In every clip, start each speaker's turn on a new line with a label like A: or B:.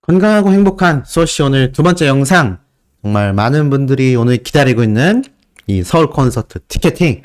A: 건강하고 행복한 소시 오늘 두 번째 영상. 정말 많은 분들이 오늘 기다리고 있는 이 서울 콘서트 티켓팅.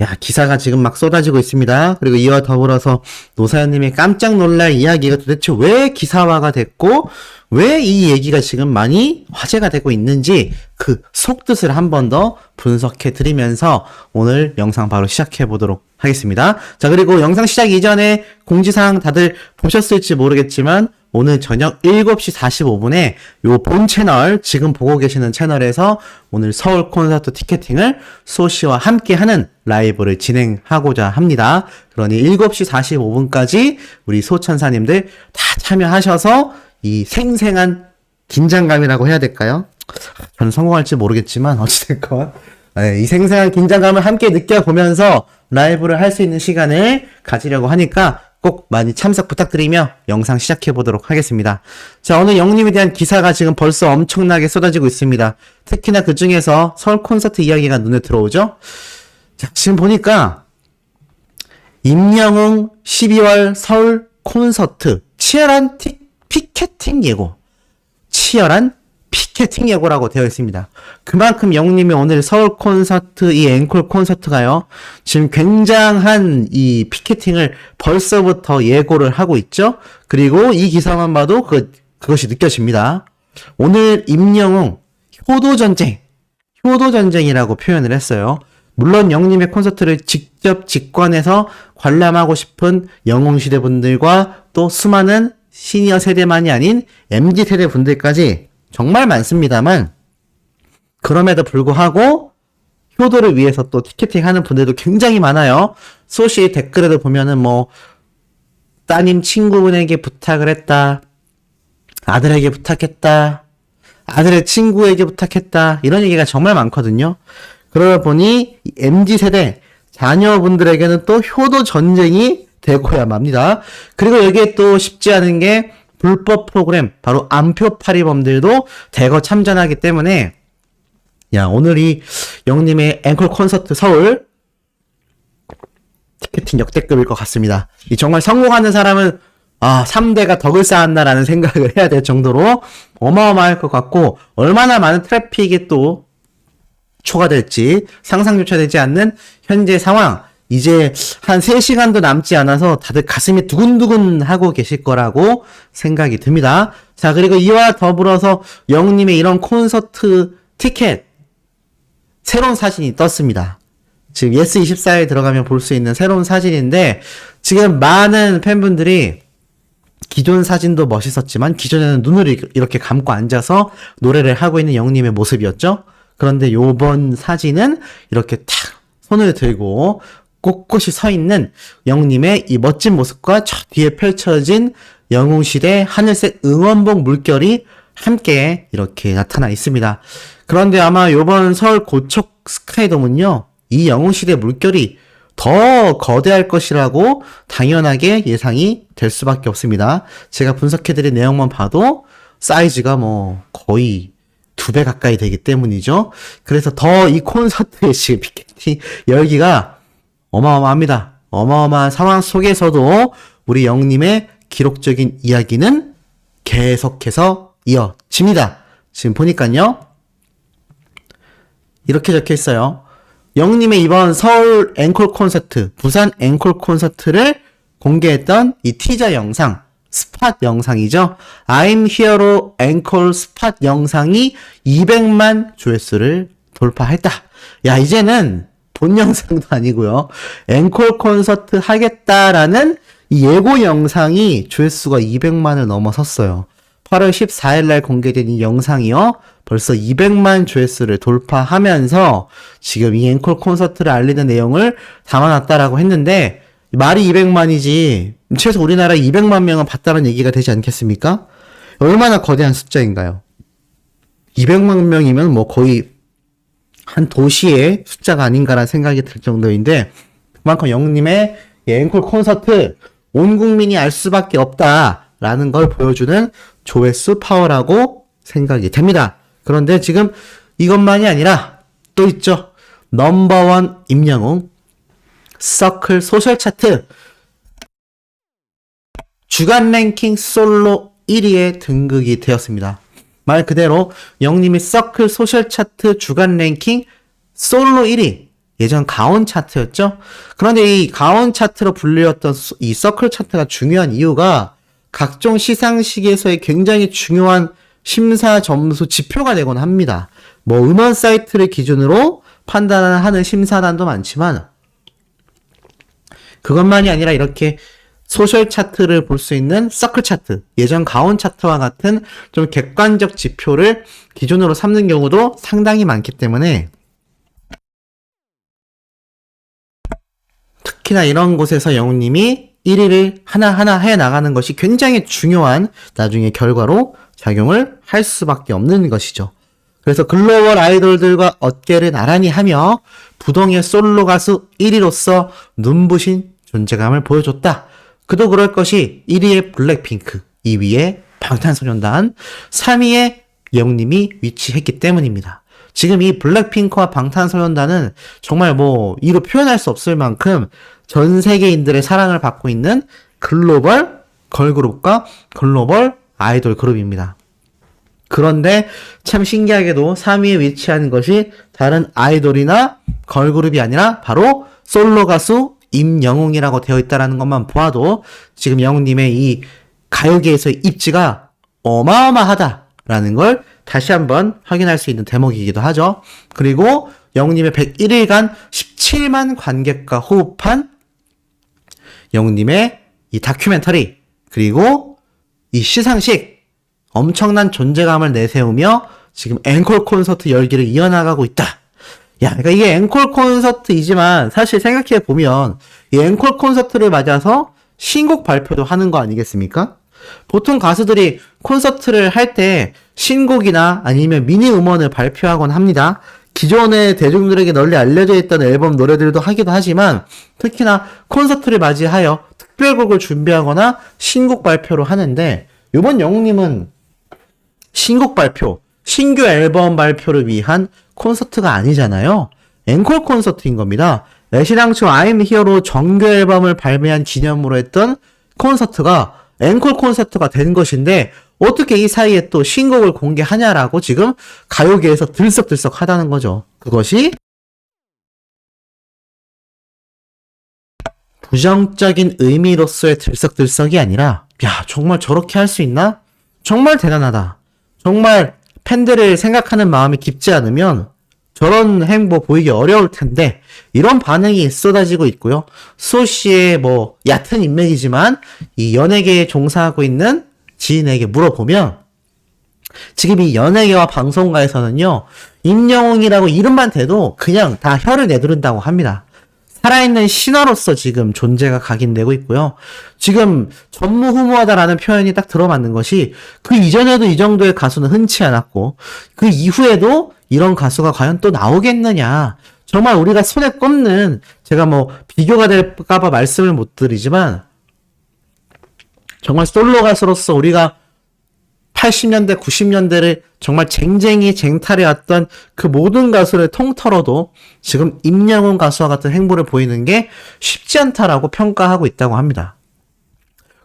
A: 야, 기사가 지금 막 쏟아지고 있습니다. 그리고 이와 더불어서 노사연님이 깜짝 놀랄 이야기가 도대체 왜 기사화가 됐고 왜 이 얘기가 지금 많이 화제가 되고 있는지 그 속뜻을 한 번 더 분석해 드리면서 오늘 영상 바로 시작해 보도록 하겠습니다. 자, 그리고 영상 시작 이전에 공지사항 다들 보셨을지 모르겠지만 오늘 저녁 7시 45분에 요 본 채널, 지금 보고 계시는 채널에서 오늘 서울 콘서트 티켓팅을 소시와 함께 하는 라이브를 진행하고자 합니다. 그러니 7시 45분까지 우리 소천사님들 다 참여하셔서 이 생생한 긴장감이라고 해야 될까요? 저는 성공할지 모르겠지만 어찌됐건 이 생생한 긴장감을 함께 느껴보면서 라이브를 할 수 있는 시간을 가지려고 하니까 꼭 많이 참석 부탁드리며 영상 시작해 보도록 하겠습니다. 자, 오늘 영님에 대한 기사가 지금 벌써 엄청나게 쏟아지고 있습니다. 특히나 그 중에서 서울 콘서트 이야기가 눈에 들어오죠? 자, 지금 보니까 임영웅 12월 서울 콘서트 치열한 피켓팅 예고. 치열한 피켓팅 예고라고 되어 있습니다. 그만큼 영웅님이 오늘 서울 콘서트 이 앵콜 콘서트가요. 지금 굉장한 이 피켓팅을 벌써부터 예고를 하고 있죠. 그리고 이 기사만 봐도 그것이 느껴집니다. 오늘 임영웅 효도전쟁이라고 표현을 했어요. 물론 영웅님의 콘서트를 직접 직관해서 관람하고 싶은 영웅시대 분들과 또 수많은 시니어 세대만이 아닌 MZ 세대 분들까지 정말 많습니다만 그럼에도 불구하고 효도를 위해서 또 티켓팅 하는 분들도 굉장히 많아요. 소시 댓글에도 보면은 따님 친구분에게 부탁을 했다, 아들에게 부탁했다, 아들의 친구에게 부탁했다, 이런 얘기가 정말 많거든요. 그러다 보니 MZ 세대 자녀분들에게는 또 효도 전쟁이 되고야 맙니다. 그리고 여기에 또 쉽지 않은 게 불법 프로그램, 바로 암표파리범들도 대거 참전하기 때문에 야, 오늘 이 영님의 앵콜 콘서트 서울 티켓팅 역대급일 것 같습니다. 이 정말 성공하는 사람은 3대가 덕을 쌓았나라는 생각을 해야 될 정도로 어마어마할 것 같고 얼마나 많은 트래픽이 또 초과될지 상상조차 되지 않는 현재 상황. 이제 한 3시간도 남지 않아서 다들 가슴이 두근두근 하고 계실 거라고 생각이 듭니다. 자, 그리고 이와 더불어서 영웅님의 이런 콘서트 티켓 새로운 사진이 떴습니다. 지금 예스24에 들어가면 볼 수 있는 새로운 사진인데 지금 많은 팬분들이 기존 사진도 멋있었지만 기존에는 눈을 이렇게 감고 앉아서 노래를 하고 있는 영웅님의 모습이었죠. 그런데 요번 사진은 이렇게 탁 손을 들고 꼿꼿이 서 있는 영웅님의 이 멋진 모습과 저 뒤에 펼쳐진 영웅시대 하늘색 응원봉 물결이 함께 이렇게 나타나 있습니다. 그런데 아마 요번 서울 고척 스카이돔은요, 이 영웅시대 물결이 더 거대할 것이라고 당연하게 예상이 될 수밖에 없습니다. 제가 분석해드린 내용만 봐도 사이즈가 거의 2배 가까이 되기 때문이죠. 그래서 더 이 콘서트의 지금 피켓팅 열기가 어마어마합니다. 어마어마한 상황 속에서도 우리 영님의 기록적인 이야기는 계속해서 이어집니다. 지금 보니까요, 이렇게 적혀 있어요. 영님의 이번 서울 앵콜 콘서트, 부산 앵콜 콘서트를 공개했던 이 티저 영상, 스팟 영상이죠. I'm Here로 앵콜 스팟 영상이 200만 조회수를 돌파했다. 야, 이제는 본 영상도 아니고요. 앵콜 콘서트 하겠다라는 이 예고 영상이 조회수가 200만을 넘어섰어요. 8월 14일 날 공개된 이 영상이요. 벌써 200만 조회수를 돌파하면서 지금 이 앵콜 콘서트를 알리는 내용을 담아놨다라고 했는데 말이 200만이지 최소 우리나라 200만 명은 봤다는 얘기가 되지 않겠습니까? 얼마나 거대한 숫자인가요? 200만 명이면 거의 한 도시의 숫자가 아닌가라는 생각이 들 정도인데 그만큼 영웅님의 앵콜 콘서트 온 국민이 알 수밖에 없다라는 걸 보여주는 조회수 파워라고 생각이 됩니다. 그런데 지금 이것만이 아니라 또 있죠. 넘버원 임영웅 서클 소셜 차트 주간 랭킹 솔로 1위에 등극이 되었습니다. 말 그대로 영님이 서클 소셜 차트 주간 랭킹 솔로 1위. 예전 가온 차트였죠? 그런데 이 가온 차트로 불리웠던 이 서클 차트가 중요한 이유가 각종 시상식에서의 굉장히 중요한 심사 점수 지표가 되곤 합니다. 뭐 음원 사이트를 기준으로 판단하는 심사단도 많지만 그것만이 아니라 이렇게 소셜 차트를 볼 수 있는 서클 차트, 예전 가온 차트와 같은 좀 객관적 지표를 기준으로 삼는 경우도 상당히 많기 때문에 특히나 이런 곳에서 영웅님이 1위를 하나하나 해나가는 것이 굉장히 중요한 나중에 결과로 작용을 할 수밖에 없는 것이죠. 그래서 글로벌 아이돌들과 어깨를 나란히 하며 부동의 솔로 가수 1위로서 눈부신 존재감을 보여줬다. 그도 그럴 것이 1위의 블랙핑크, 2위의 방탄소년단, 3위의 영웅님이 위치했기 때문입니다. 지금 이 블랙핑크와 방탄소년단은 정말 뭐 이로 표현할 수 없을 만큼 전 세계인들의 사랑을 받고 있는 글로벌 걸그룹과 글로벌 아이돌 그룹입니다. 그런데 참 신기하게도 3위에 위치한 것이 다른 아이돌이나 걸그룹이 아니라 바로 솔로 가수 임영웅이라고 되어 있다는 것만 보아도 지금 영웅님의 이 가요계에서의 입지가 어마어마하다라는 걸 다시 한번 확인할 수 있는 대목이기도 하죠. 그리고 영웅님의 101일간 17만 관객과 호흡한 영웅님의 이 다큐멘터리, 그리고 이 시상식, 엄청난 존재감을 내세우며 지금 앵콜 콘서트 열기를 이어나가고 있다. 야, 그러니까 이게 앵콜 콘서트이지만 사실 생각해 보면 이 앵콜 콘서트를 맞아서 신곡 발표도 하는 거 아니겠습니까? 보통 가수들이 콘서트를 할 때 신곡이나 아니면 미니 음원을 발표하곤 합니다. 기존에 대중들에게 널리 알려져 있던 앨범 노래들도 하기도 하지만 특히나 콘서트를 맞이하여 특별곡을 준비하거나 신곡 발표를 하는데 이번 영웅님은 신곡 발표, 신규 앨범 발표를 위한 콘서트가 아니잖아요. 앵콜 콘서트인 겁니다. 애시당초 I'm Here로 정규 앨범을 발매한 기념으로 했던 콘서트가 앵콜 콘서트가 된 것인데 어떻게 이 사이에 또 신곡을 공개하냐라고 지금 가요계에서 들썩들썩 하다는 거죠. 그것이 부정적인 의미로서의 들썩들썩이 아니라 야, 정말 저렇게 할 수 있나? 정말 대단하다. 정말 팬들을 생각하는 마음이 깊지 않으면 저런 행보 보이기 어려울 텐데 이런 반응이 쏟아지고 있고요. 수호 씨의 뭐 얕은 인맥이지만 이 연예계에 종사하고 있는 지인에게 물어보면 지금 이 연예계와 방송가에서는요, 임영웅이라고 이름만 대도 그냥 다 혀를 내두른다고 합니다. 살아있는 신화로서 지금 존재가 각인되고 있고요. 지금 전무후무하다라는 표현이 딱 들어맞는 것이 그 이전에도 이 정도의 가수는 흔치 않았고 그 이후에도 이런 가수가 과연 또 나오겠느냐. 정말 우리가 손에 꼽는, 제가 뭐 비교가 될까봐 말씀을 못 드리지만 정말 솔로 가수로서 우리가 80년대, 90년대를 정말 쟁쟁이 쟁탈해왔던 그 모든 가수를 통틀어도 지금 임영웅 가수와 같은 행보를 보이는 게 쉽지 않다라고 평가하고 있다고 합니다.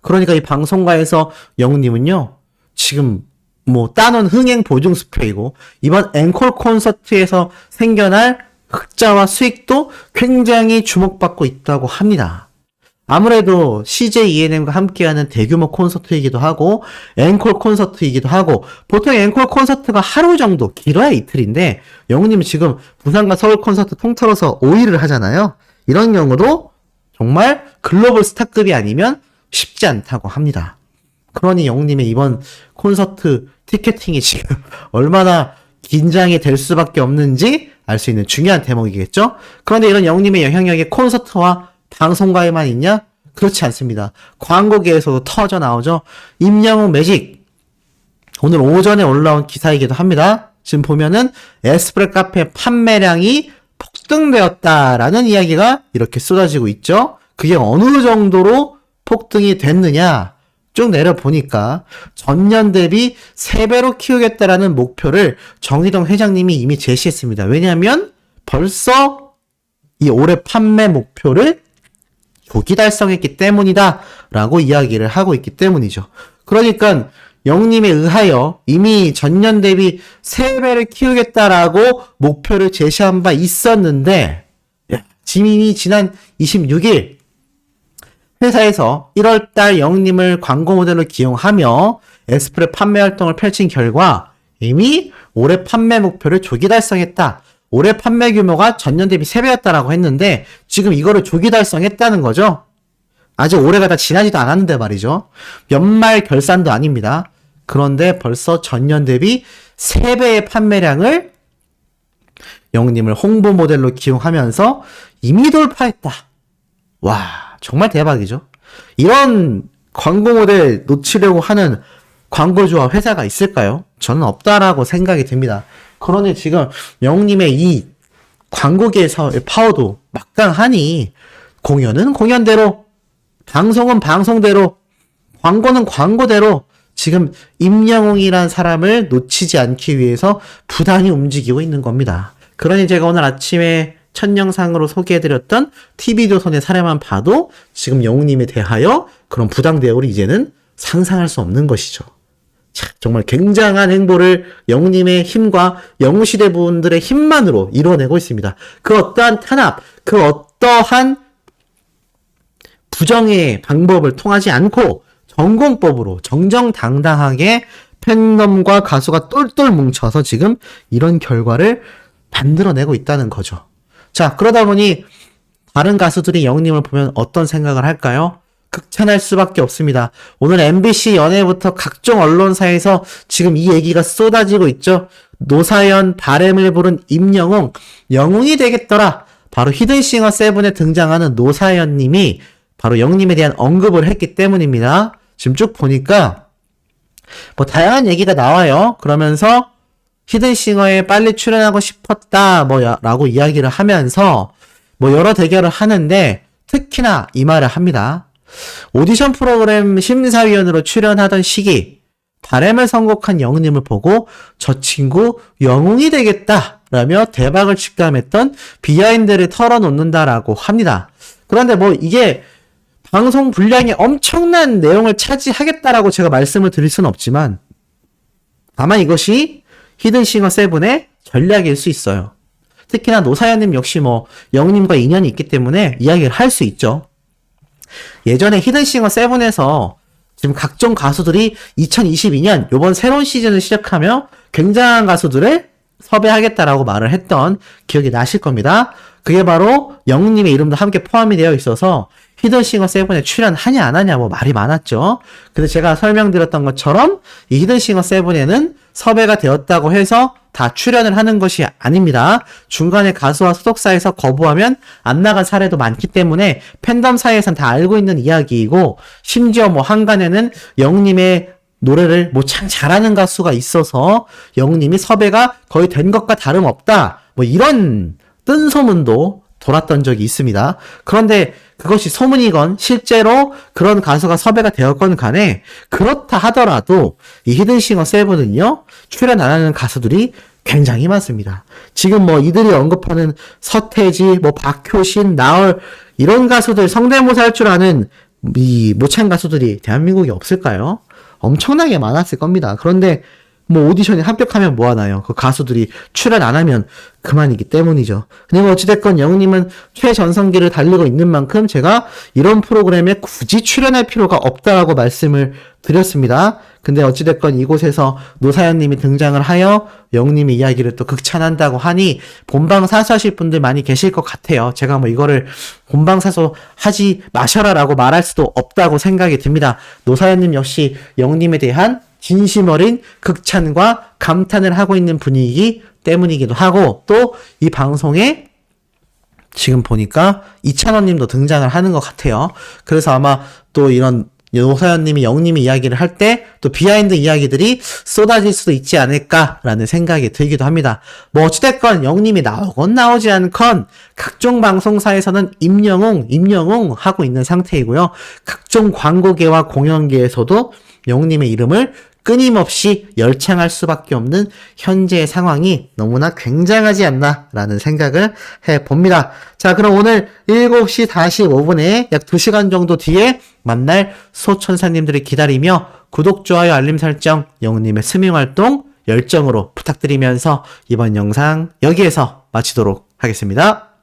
A: 그러니까 이 방송가에서 영웅님은요, 지금 뭐 따놓은 흥행 보증 수표이고 이번 앵콜 콘서트에서 생겨날 흑자와 수익도 굉장히 주목받고 있다고 합니다. 아무래도 CJ ENM과 함께하는 대규모 콘서트이기도 하고 앵콜 콘서트이기도 하고 보통 앵콜 콘서트가 하루 정도, 길어야 이틀인데 영웅님은 지금 부산과 서울 콘서트 통틀어서 5일을 하잖아요. 이런 경우도 정말 글로벌 스타급이 아니면 쉽지 않다고 합니다. 그러니 영웅님의 이번 콘서트 티켓팅이 지금 얼마나 긴장이 될 수밖에 없는지 알 수 있는 중요한 대목이겠죠? 그런데 이런 영웅님의 영향력이 콘서트와 방송가에만 있냐? 그렇지 않습니다. 광고계에서도 터져 나오죠. 임영웅 매직. 오늘 오전에 올라온 기사이기도 합니다. 지금 보면은 에스프레 카페 판매량이 폭등되었다라는 이야기가 이렇게 쏟아지고 있죠. 그게 어느 정도로 폭등이 됐느냐? 쭉 내려보니까 전년 대비 3배로 키우겠다라는 목표를 정의동 회장님이 이미 제시했습니다. 왜냐하면 벌써 이 올해 판매 목표를 조기 달성했기 때문이다 라고 이야기를 하고 있기 때문이죠. 그러니까 영님에 의하여 이미 전년 대비 3배를 키우겠다라고 목표를 제시한 바 있었는데, 지민이 지난 26일 회사에서 1월달 영님을 광고 모델로 기용하며 에스프레 판매 활동을 펼친 결과 이미 올해 판매 목표를 조기 달성했다. 올해 판매 규모가 전년 대비 3배였다라고 했는데 지금 이거를 조기 달성했다는 거죠. 아직 올해가 다 지나지도 않았는데 말이죠. 연말 결산도 아닙니다. 그런데 벌써 전년 대비 3배의 판매량을 영님을 홍보 모델로 기용하면서 이미 돌파했다. 와, 정말 대박이죠. 이런 광고 모델 놓치려고 하는 광고주와 회사가 있을까요? 저는 없다라고 생각이 듭니다. 그러니 지금 영님의 이 광고계에서의 파워도 막강하니 공연은 공연대로, 방송은 방송대로, 광고는 광고대로 지금 임영웅이란 사람을 놓치지 않기 위해서 부단히 움직이고 있는 겁니다. 그러니 제가 오늘 아침에 첫 영상으로 소개해드렸던 TV조선의 사례만 봐도 지금 영웅님에 대하여 그런 부당 대우를 이제는 상상할 수 없는 것이죠. 자, 정말 굉장한 행보를 영웅님의 힘과 영웅시대 분들의 힘만으로 이뤄내고 있습니다. 그 어떠한 탄압, 그 어떠한 부정의 방법을 통하지 않고 전공법으로 정정당당하게 팬덤과 가수가 똘똘 뭉쳐서 지금 이런 결과를 만들어내고 있다는 거죠. 자, 그러다 보니 다른 가수들이 영웅님을 보면 어떤 생각을 할까요? 극찬할 수밖에 없습니다. 오늘 MBC 연예부터 각종 언론사에서 지금 이 얘기가 쏟아지고 있죠. 노사연 바램을 부른 임영웅, 영웅이 되겠더라. 바로 히든싱어 7에 등장하는 노사연님이 바로 영웅님에 대한 언급을 했기 때문입니다. 지금 쭉 보니까 뭐 다양한 얘기가 나와요. 그러면서 히든싱어에 빨리 출연하고 싶었다 라고 이야기를 하면서 여러 대결을 하는데 특히나 이 말을 합니다. 오디션 프로그램 심사위원으로 출연하던 시기 바램을 선곡한 영웅님을 보고 저 친구 영웅이 되겠다 라며 대박을 직감했던 비하인드를 털어놓는다라고 합니다. 그런데 이게 방송 분량이 엄청난 내용을 차지하겠다라고 제가 말씀을 드릴 수는 없지만 다만 이것이 히든싱어 7의 전략일 수 있어요. 특히나 노사연님 역시 영웅님과 인연이 있기 때문에 이야기를 할 수 있죠. 예전에 히든싱어 7에서 지금 각종 가수들이 2022년 요번 새로운 시즌을 시작하며 굉장한 가수들을 섭외하겠다라고 말을 했던 기억이 나실 겁니다. 그게 바로 영웅님의 이름도 함께 포함이 되어 있어서 히든싱어 7에 출연하냐 안 하냐 말이 많았죠. 근데 제가 설명드렸던 것처럼 이 히든싱어 7에는 섭외가 되었다고 해서 다 출연을 하는 것이 아닙니다. 중간에 가수와 소속사에서 거부하면 안 나간 사례도 많기 때문에 팬덤 사이에선 다 알고 있는 이야기이고 심지어 한간에는 영웅님의 노래를 참 잘하는 가수가 있어서 영웅님이 섭외가 거의 된 것과 다름없다. 이런 뜬 소문도 돌았던 적이 있습니다. 그런데 그것이 소문이건 실제로 그런 가수가 섭외가 되었건 간에 그렇다 하더라도 이 히든싱어 7은요 출연 안 하는 가수들이 굉장히 많습니다. 지금 이들이 언급하는 서태지, 박효신, 나얼 이런 가수들 성대모사 할 줄 아는 이 모창 가수들이 대한민국에 없을까요? 엄청나게 많았을 겁니다. 그런데 오디션에 합격하면 뭐하나요? 그 가수들이 출연 안 하면 그만이기 때문이죠. 근데 어찌됐건 영웅님은 최전성기를 달리고 있는 만큼 제가 이런 프로그램에 굳이 출연할 필요가 없다라고 말씀을 드렸습니다. 근데 어찌됐건 이곳에서 노사연님이 등장을 하여 영웅님의 이야기를 또 극찬한다고 하니 본방사수하실 분들 많이 계실 것 같아요. 제가 이거를 본방사수 하지 마셔라라고 말할 수도 없다고 생각이 듭니다. 노사연님 역시 영웅님에 대한 진심 어린 극찬과 감탄을 하고 있는 분위기 때문이기도 하고 또 이 방송에 지금 보니까 이찬원님도 등장을 하는 것 같아요. 그래서 아마 또 이런 노사연님이 영웅님이 이야기를 할 때 또 비하인드 이야기들이 쏟아질 수도 있지 않을까라는 생각이 들기도 합니다. 어찌됐건 영웅님이 나오건 나오지 않건 각종 방송사에서는 임영웅 하고 있는 상태이고요. 각종 광고계와 공연계에서도 영웅님의 이름을 끊임없이 열창할 수밖에 없는 현재의 상황이 너무나 굉장하지 않나라는 생각을 해봅니다. 자, 그럼 오늘 7시 45분에 약 2시간 정도 뒤에 만날 소천사님들을 기다리며 구독, 좋아요, 알림 설정, 영우님의 스밍활동 열정으로 부탁드리면서 이번 영상 여기에서 마치도록 하겠습니다.